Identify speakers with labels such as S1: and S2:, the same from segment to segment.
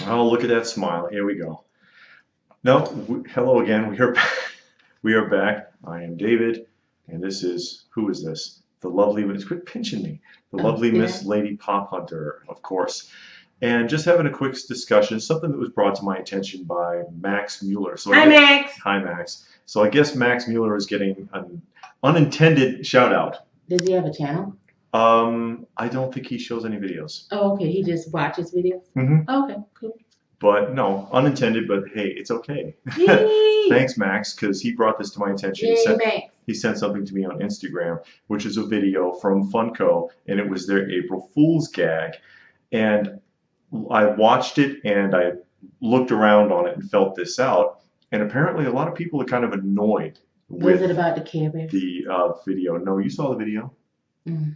S1: Oh, look at that smile. Here we go. No, hello again. We are back. I am David, and this is, who is this? The lovely, quit pinching me. The lovely
S2: Yeah.
S1: Miss Lady Pop Hunter, of course. And just having a quick discussion, something that was brought to my attention by Max Mueller.
S2: Hi, Max.
S1: Hi, Max. So I guess Max Mueller is getting an unintended shout out.
S2: Does he have a channel?
S1: I don't think he shows any videos.
S2: Oh, okay. He just watches videos?
S1: Mm-hmm.
S2: Okay, cool.
S1: But no, unintended, but hey, it's okay.
S2: Yay!
S1: Thanks, Max, because he brought this to my attention.
S2: Yay, Max.
S1: He sent something to me on Instagram, which is a video from Funko, and it was their April Fool's gag. And I watched it, and I looked around on it and felt this out. And apparently a lot of people are kind of annoyed with
S2: Was it about the Care Bears?
S1: the video. No, you saw the video.
S2: Mm.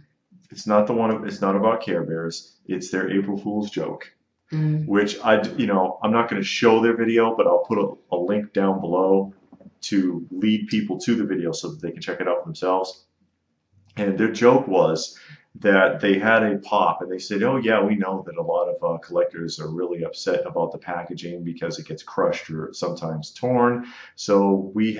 S1: It's not the one. It's not about Care Bears. It's their April Fool's joke. Which I'm not going to show their video, but I'll put a link down below to lead people to the video so that they can check it out for themselves. And their joke was that they had a pop, and they said, "Oh yeah, we know that a lot of collectors are really upset about the packaging because it gets crushed or sometimes torn. So we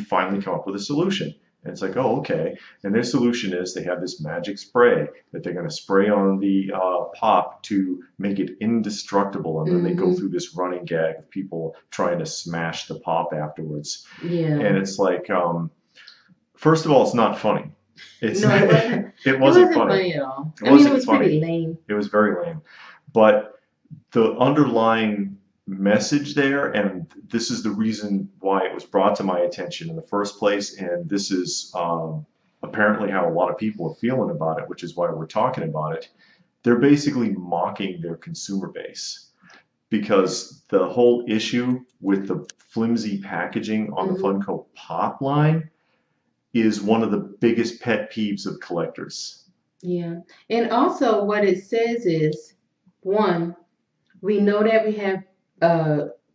S1: finally come up with a solution." And it's like, oh, okay. And their solution is they have this magic spray that they're going to spray on the pop to make it indestructible. And then they go through this running gag of people trying to smash the pop afterwards.
S2: Yeah.
S1: And it's like, first of all, it's not funny.
S2: No, it wasn't.
S1: It wasn't funny
S2: At all.
S1: It wasn't
S2: it was
S1: funny.
S2: Pretty lame.
S1: It was very lame. But the underlying message there, and this is the reason why it was brought to my attention in the first place, and this is apparently how a lot of people are feeling about it, which is why we're talking about it. They're basically mocking their consumer base, because the whole issue with the flimsy packaging on the Funko Pop line is one of the biggest pet peeves of collectors.
S2: Yeah. And also what it says is, one, we know that we have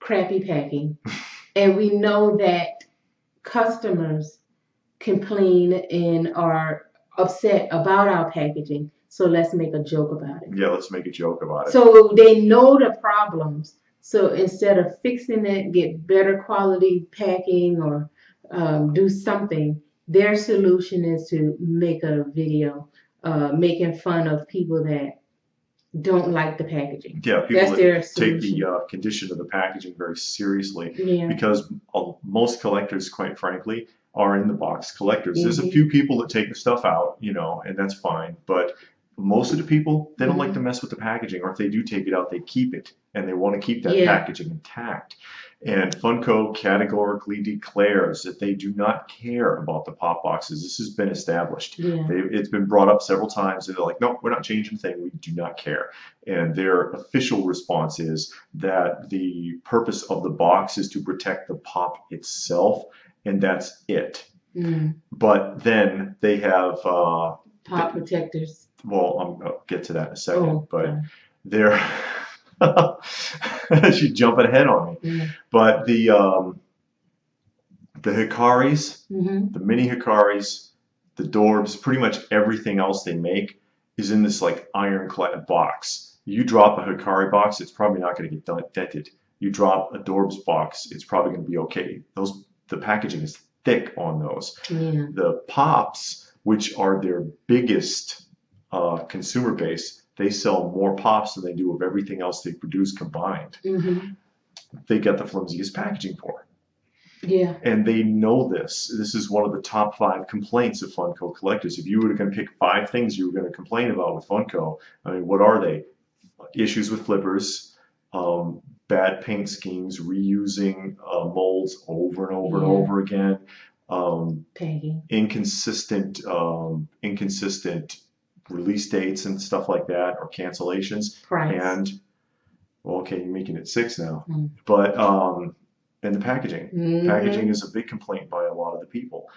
S2: crappy packing, and we know that customers complain and are upset about our packaging, so let's make a joke about it.
S1: Yeah, let's make a joke about it.
S2: So they know the problems, so instead of fixing it, get better quality packing or do something, their solution is to make a video making fun of people that don't like the packaging.
S1: Yeah, people
S2: that
S1: take the condition of the packaging very seriously.
S2: Yeah.
S1: Because most collectors, quite frankly, are in the box collectors. There's a few people that take the stuff out, and that's fine. But most of the people, they don't like to mess with the packaging, or if they do take it out, they keep it, and they want to keep that packaging intact. And Funko categorically declares that they do not care about the pop boxes. This has been established.
S2: Yeah.
S1: It's been brought up several times, and they're like, no, we're not changing a thing. We do not care. And their official response is that the purpose of the box is to protect the pop itself, and that's it. But then they have
S2: pop protectors.
S1: Well, I'll get to that in a second. But
S2: okay.
S1: They're she's jumping ahead on me. But the Hikaris, the mini Hikaris, the Dorbs, pretty much everything else they make is in this like ironclad box. You drop a Hikari box, it's probably not going to get dented. You drop a Dorbs box, it's probably going to be okay. The packaging is thick on those.
S2: Yeah.
S1: The Pops, which are their biggest consumer base, they sell more pops than they do of everything else they produce combined. They get the flimsiest packaging for it.
S2: Yeah.
S1: And they know this. This is one of the top 5 complaints of Funko collectors. If you were going to pick 5 things you were going to complain about with Funko, I mean, what are they? Issues with flippers, bad paint schemes, reusing molds over and over and over again, inconsistent release dates and stuff like that, or cancellations.
S2: Price.
S1: And well, okay, you're making it 6 now. But and the packaging. Packaging is a big complaint by a lot of the people.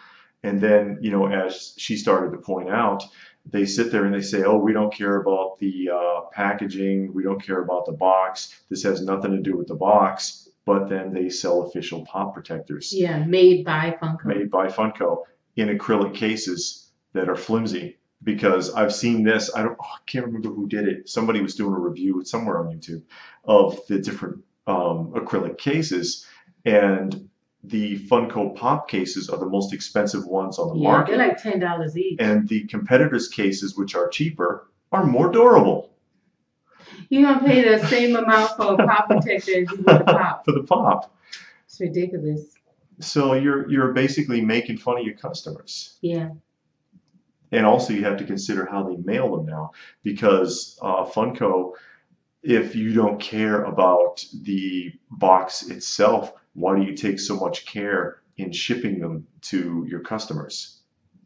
S1: And then, as she started to point out, they sit there and they say, oh, we don't care about the packaging, we don't care about the box, this has nothing to do with the box. But then they sell official pop protectors.
S2: Yeah, made by Funko.
S1: Made by Funko in acrylic cases that are flimsy. because I've seen this. I can't remember who did it. Somebody was doing a review somewhere on YouTube of the different acrylic cases, and the Funko Pop cases are the most expensive ones on the market.
S2: They're like $10 each.
S1: And the competitors' cases, which are cheaper, are more durable.
S2: You're gonna pay the same amount for a pop protector as you would a pop.
S1: For the pop.
S2: It's ridiculous.
S1: So you're basically making fun of your customers.
S2: Yeah.
S1: And also you have to consider how they mail them now, because Funko, if you don't care about the box itself, why do you take so much care in shipping them to your customers?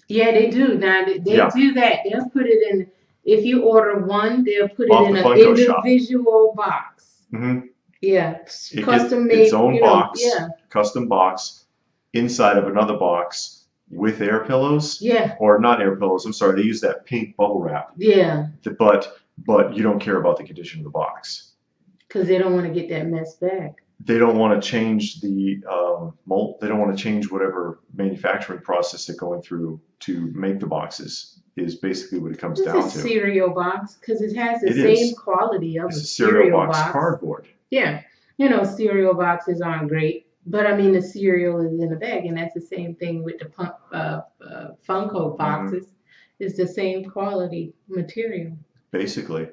S2: Yeah, they do. Now they do that. They'll put it in. If you order one, they'll put it in an individual box.
S1: Mm-hmm.
S2: Yeah, custom made.
S1: Its own box. Yeah. Custom box inside of another box with air pillows.
S2: Yeah.
S1: Or not air pillows. I'm sorry. They use that pink bubble wrap.
S2: Yeah.
S1: But you don't care about the condition of the box.
S2: Because they don't want to get that mess back.
S1: They don't want to change the mold. They don't want to change whatever manufacturing process they're going through to make the boxes. Is basically what it comes down to.
S2: It's a cereal box because it has the same quality of a cereal box.
S1: Cardboard.
S2: Yeah, cereal boxes aren't great, but I mean the cereal is in a bag, and that's the same thing with the Funko boxes. Mm-hmm. It's the same quality material.
S1: Basically,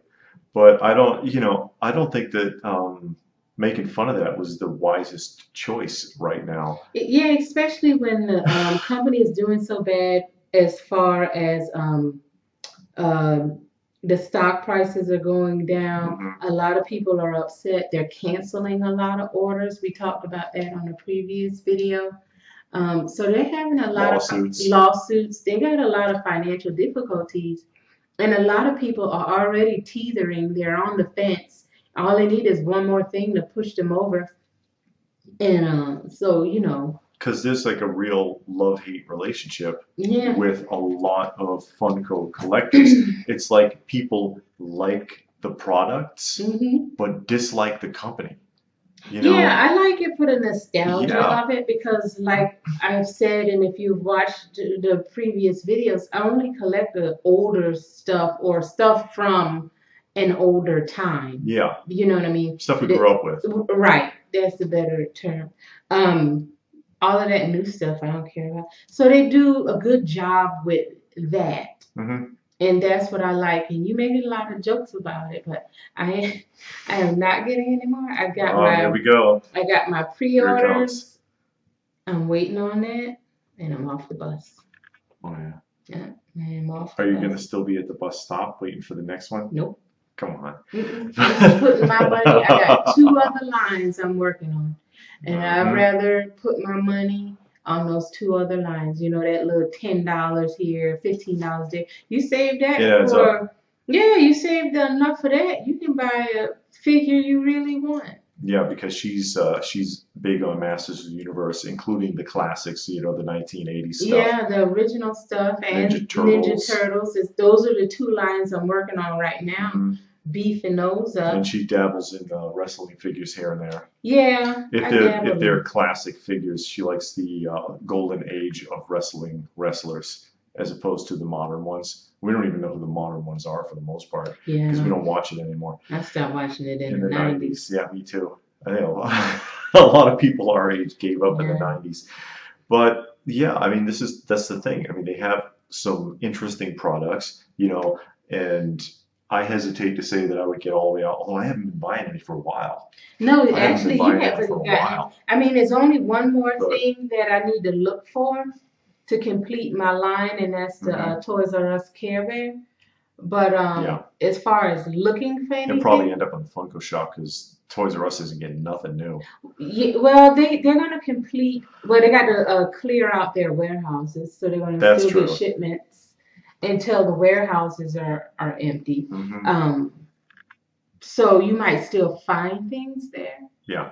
S1: but I don't think that making fun of that was the wisest choice right now.
S2: Yeah, especially when the company is doing so bad as far as the stock prices are going down. Mm-hmm. A lot of people are upset. They're canceling a lot of orders. We talked about that on a previous video. So they're having a lot of lawsuits. They got a lot of financial difficulties. And a lot of people are already teetering. They're on the fence. All they need is one more thing to push them over. And because
S1: there's like a real love-hate relationship with a lot of Funko collectors. It's like people like the products, but dislike the company.
S2: Yeah, I like it for the nostalgia of it because, like I've said, and if you've watched the previous videos, I only collect the older stuff or stuff from an older time.
S1: Yeah.
S2: You know what I mean?
S1: Stuff we grew up with.
S2: Right. That's the better term. All of that new stuff I don't care about. So they do a good job with that. Mm-hmm. And that's what I like. And you made a lot of jokes about it, but I am not getting any more. I got
S1: here we go.
S2: I got my pre-orders. I'm waiting on that, and I'm off the bus.
S1: Oh yeah.
S2: Yeah, I'm off.
S1: Are you gonna still be at the bus stop waiting for the next one?
S2: Nope.
S1: Come on.
S2: I'm putting my money. I got 2 other lines I'm working on, and I'd rather put my money on those 2 other lines. You know, that little $10 here, $15 there. You save that you saved enough for that. You can buy a figure you really want.
S1: Yeah, because she's big on Masters of the Universe, including the classics, the 1980s stuff.
S2: Yeah, the original stuff and Ninja Turtles. Those are the 2 lines I'm working on right now. Mm-hmm. Beefing those up.
S1: And she dabbles in wrestling figures here and there.
S2: Yeah,
S1: if they're classic figures, she likes the golden age of wrestlers, as opposed to the modern ones. We don't even know who the modern ones are for the most part, because we don't watch it anymore.
S2: I stopped watching it in the 90s.
S1: Yeah, me too. I think a lot of people our age gave up in the 90s. But yeah, I mean, that's the thing. I mean, they have some interesting products, and I hesitate to say that I would get all the way out, although I haven't been buying any for a while.
S2: No, actually, you haven't gotten. I mean, there's only one more thing that I need to look for to complete my line, and that's the Toys R Us Care Bear. But as far as looking for anything,
S1: you'll probably end up on the Funko shop because Toys R Us isn't getting nothing new.
S2: Yeah, well, they're gonna complete. Well, they got to clear out their warehouses, so they're gonna still get shipments until the warehouses are empty. Mm-hmm. So you might still find things there.
S1: Yeah.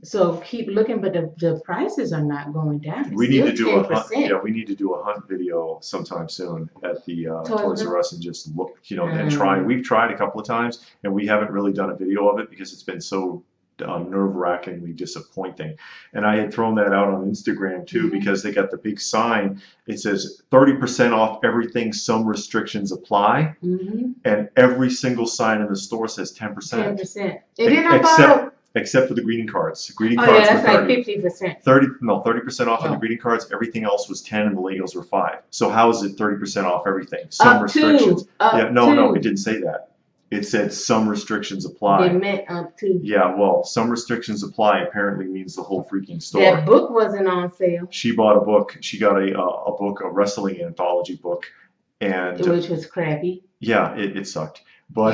S2: So keep looking, but the prices are not going down.
S1: We need to do a hunt. Yeah, we need to do a hunt video sometime soon at the Toys R Us and just look, and try. We've tried a couple of times, and we haven't really done a video of it because it's been so nerve-wrackingly disappointing. And I had thrown that out on Instagram too, because they got the big sign. It says 30% off everything, some restrictions apply. And every single sign in the store says 10%.
S2: 10%. And then
S1: except for the greeting cards. Greeting
S2: oh,
S1: cards
S2: yeah, that's
S1: were
S2: 30. Like 50%.
S1: 30% off on the greeting cards. Everything else was 10 and the Legos were 5. So how is it 30% off everything? Some restrictions. No, it didn't say that. It said some restrictions apply.
S2: They meant up to.
S1: Yeah, well, some restrictions apply apparently means the whole freaking store.
S2: That book wasn't on sale.
S1: She bought a book. She got a book, a wrestling anthology book.
S2: Which was crappy.
S1: Yeah, it sucked. But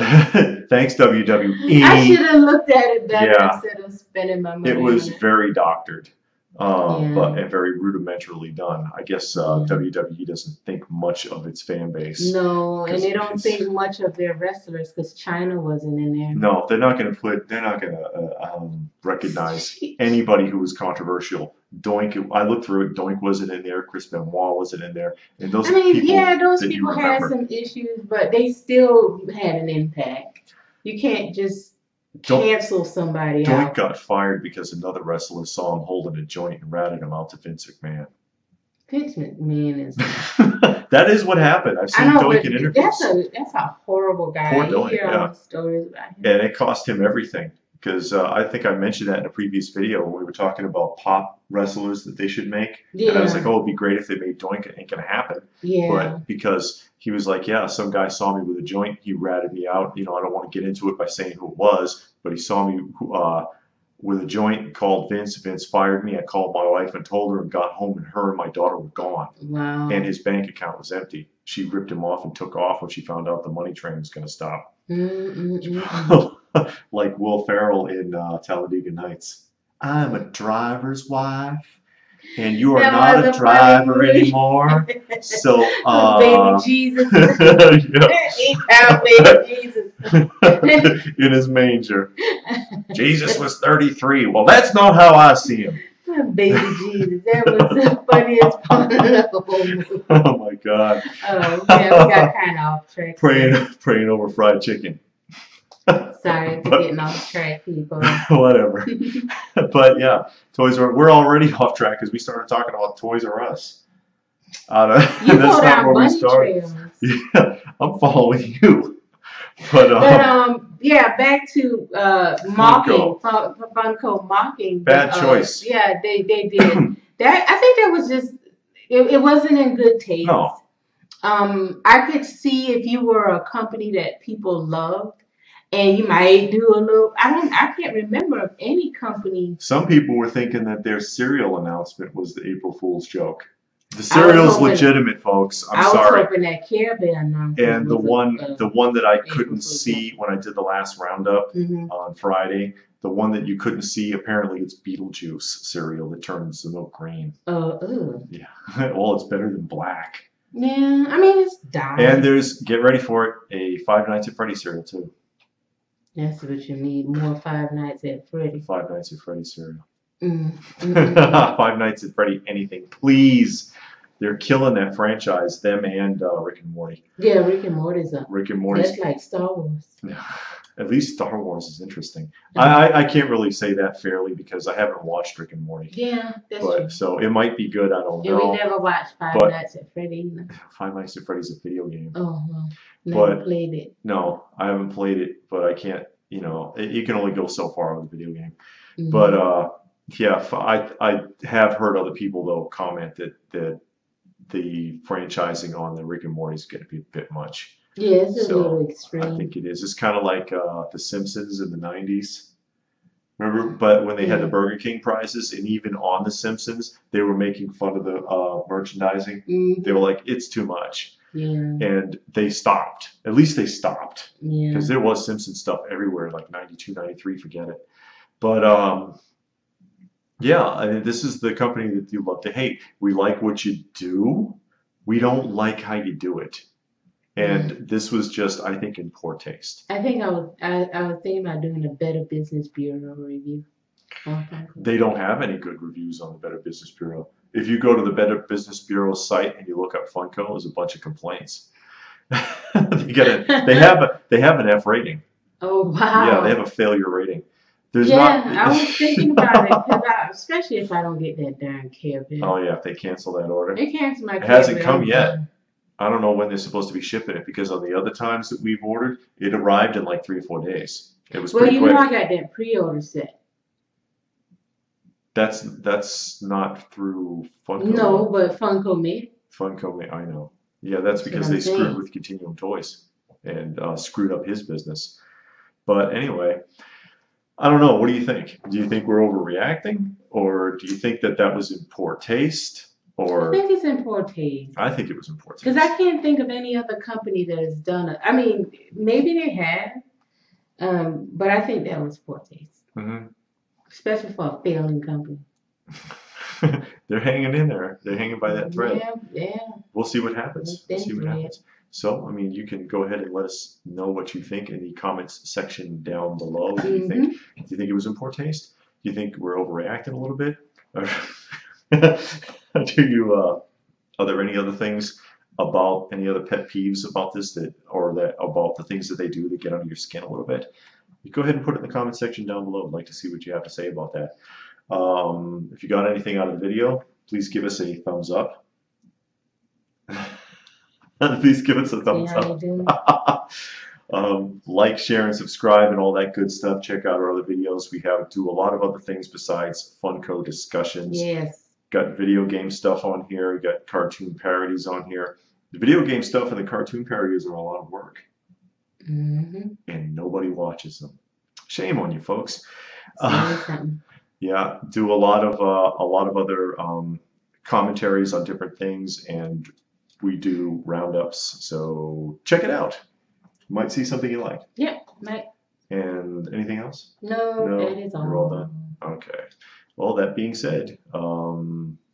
S1: thanks, WWE.
S2: I should have looked at it better instead of spending my money.
S1: It was very doctored. But and very rudimentarily done. I guess WWE doesn't think much of its fan base.
S2: No, and they don't think much of their wrestlers because China wasn't in there.
S1: No, they're not going to recognize anybody who was controversial. Doink, I looked through it. Doink wasn't in there. Chris Benoit wasn't in there. And those
S2: those people had some issues, but they still had an impact. You can't just cancel somebody
S1: Doink
S2: out.
S1: got fired because another wrestler saw him holding a joint and ratted him out to Vince McMahon.
S2: Vince McMahon is...
S1: That is what happened. I've seen Doink in interviews.
S2: That's a horrible guy.
S1: Poor Doink,
S2: you hear all the stories about him.
S1: And it cost him everything. Because I think I mentioned that in a previous video when we were talking about pop wrestlers that they should make. Yeah. And I was like, oh, it'd be great if they made Doink. It ain't going to happen.
S2: Yeah.
S1: But because he was like, yeah, some guy saw me with a joint. He ratted me out. You know, I don't want to get into it by saying who it was. But he saw me with a joint, called Vince. Vince fired me. I called my wife and told her and got home. And her and my daughter were gone.
S2: Wow.
S1: And his bank account was empty. She ripped him off and took off when she found out the money train was going to stop. Like Will Ferrell in Talladega Nights. I'm a driver's wife, and you are not a driver anymore. So,
S2: baby Jesus. He found baby Jesus.
S1: In his manger. Jesus was 33. Well, that's not how I see him.
S2: Baby Jesus. That was the funniest part of the whole movie.
S1: Oh, my God.
S2: Oh, yeah, we got kind of off track.
S1: Praying over fried chicken.
S2: Sorry for getting off track, people.
S1: Whatever. But yeah, Toys R Us. We're already off track because we started talking about Toys R Us. That's not where we started. Yeah, I'm following you. But
S2: yeah, back to mocking Funko mocking.
S1: Bad choice.
S2: Yeah, they did that. I think that was just it wasn't in good taste.
S1: No.
S2: I could see if you were a company that people loved. And you might do a little. I can't remember of any company.
S1: Some people were thinking that their cereal announcement was the April Fool's joke. The cereal's legitimate, folks. I'm sorry.
S2: I was hoping that Care Bear announcement.
S1: And the one that I couldn't see when I did the last roundup on Friday, the one that you couldn't see, apparently it's Beetlejuice cereal that turns the milk green. Yeah. Well, it's better than black.
S2: Yeah, I mean it's dark.
S1: And get ready for it, a Five Nights at Freddy's cereal too.
S2: That's what you need. More Five Nights at Freddy.
S1: Five Nights at Freddy cereal. Five Nights at Freddy anything. Please. They're killing that franchise, them and Rick and Morty.
S2: Yeah, Rick and Morty's up.
S1: Rick and Morty's.
S2: That's like Star Wars.
S1: At least Star Wars is interesting. I can't really say that fairly because I haven't watched Rick and Morty.
S2: Yeah, that's true.
S1: So it might be good. I don't know.
S2: And we never watched Five Nights at Freddy.
S1: Five Nights at Freddy's a video game.
S2: Oh, well. Never played it.
S1: No, I haven't played it, but I can't, you can only go so far with a video game. But, yeah, I have heard other people, though, comment that the franchising on the Rick and Morty is going to be a bit much.
S2: Yeah, it's a little extreme.
S1: I think it is. It's kind of like The Simpsons in the 90s. Remember, but when they had the Burger King prizes, and even on The Simpsons, they were making fun of the merchandising. They were like, it's too much.
S2: Yeah.
S1: And they stopped. At least they stopped.
S2: Yeah.
S1: Because there was Simpson stuff everywhere, like 92, 93, forget it. But, yeah, I mean, this is the company that you love to hate. We like what you do. We don't like how you do it. And this was just, I think, in poor taste.
S2: I think I was thinking about doing a Better Business Bureau review.
S1: They don't have any good reviews on the Better Business Bureau. If you go to the Better Business Bureau site and you look up Funko, there's a bunch of complaints. They have an F rating.
S2: Oh wow!
S1: Yeah, they have a failure rating. There's
S2: Yeah,
S1: not.
S2: I was thinking about it because especially if I don't get that darn Care Bear.
S1: Oh yeah, if they cancel that order.
S2: They cancel my
S1: It
S2: Care
S1: hasn't
S2: Bear.
S1: come yet. I don't know when they're supposed to be shipping it because on the other times that we've ordered, it arrived in like 3 or 4 days. It was pretty quick.
S2: Well, you know I got that pre-order set.
S1: That's not through Funko.
S2: No, but Funko made it.
S1: Funko made. I know. Yeah, that's because they screwed with Continuum Toys and screwed up his business. But anyway, I don't know. What do you think? Do you think we're overreacting, or do you think that that was in poor taste? Or
S2: I think it's in poor taste.
S1: I think it was in poor taste.
S2: Because I can't think of any other company that has done it. I mean, maybe they have, but I think that was poor taste.
S1: Mm-hmm.
S2: Especially for a failing company.
S1: They're hanging in there. They're hanging by that thread.
S2: Yeah.
S1: We'll see what happens. We'll see what happens. So, I mean, you can go ahead and let us know what you think in the comments section down below. Do you think it was in poor taste? Do you think we're overreacting a little bit? Or are there any other things about any other pet peeves about this about the things that they do that get under your skin a little bit? You go ahead and put it in the comment section down below. I'd like to see what you have to say about that. If you got anything out of the video, please give us a thumbs up. Please give us a thumbs up. Like, share, and subscribe, and all that good stuff. Check out our other videos. We do a lot of other things besides Funko discussions.
S2: Yes.
S1: Got video game stuff on here. We got cartoon parodies on here. The video game stuff and the cartoon parodies are a lot of work. And nobody watches them. Shame on you, folks. Yeah, do a lot of other commentaries on different things, and we do roundups. So check it out. You might see something you like.
S2: Yeah, might.
S1: And anything else?
S2: No, that is all.
S1: We're all done. Okay. Well, that being said,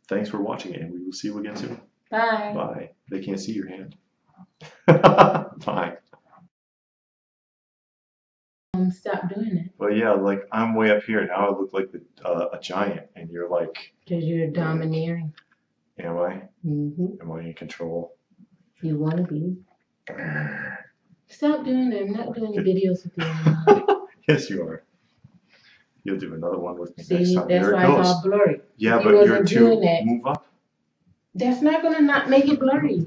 S1: thanks for watching it, and we will see you again soon.
S2: Bye.
S1: Bye. They can't see your hand. Bye.
S2: Stop doing it.
S1: Well, yeah, like I'm way up here now. I look like a giant, and you're like.
S2: Because you're domineering.
S1: Am I? Am I in control?
S2: You want to be. Stop doing it. I'm not doing the videos with you anymore.
S1: Yes, you are. You'll do another one with me
S2: See,
S1: next time.
S2: that's why it's all blurry.
S1: Yeah, but you're too. Move up.
S2: That's not going to not make it blurry.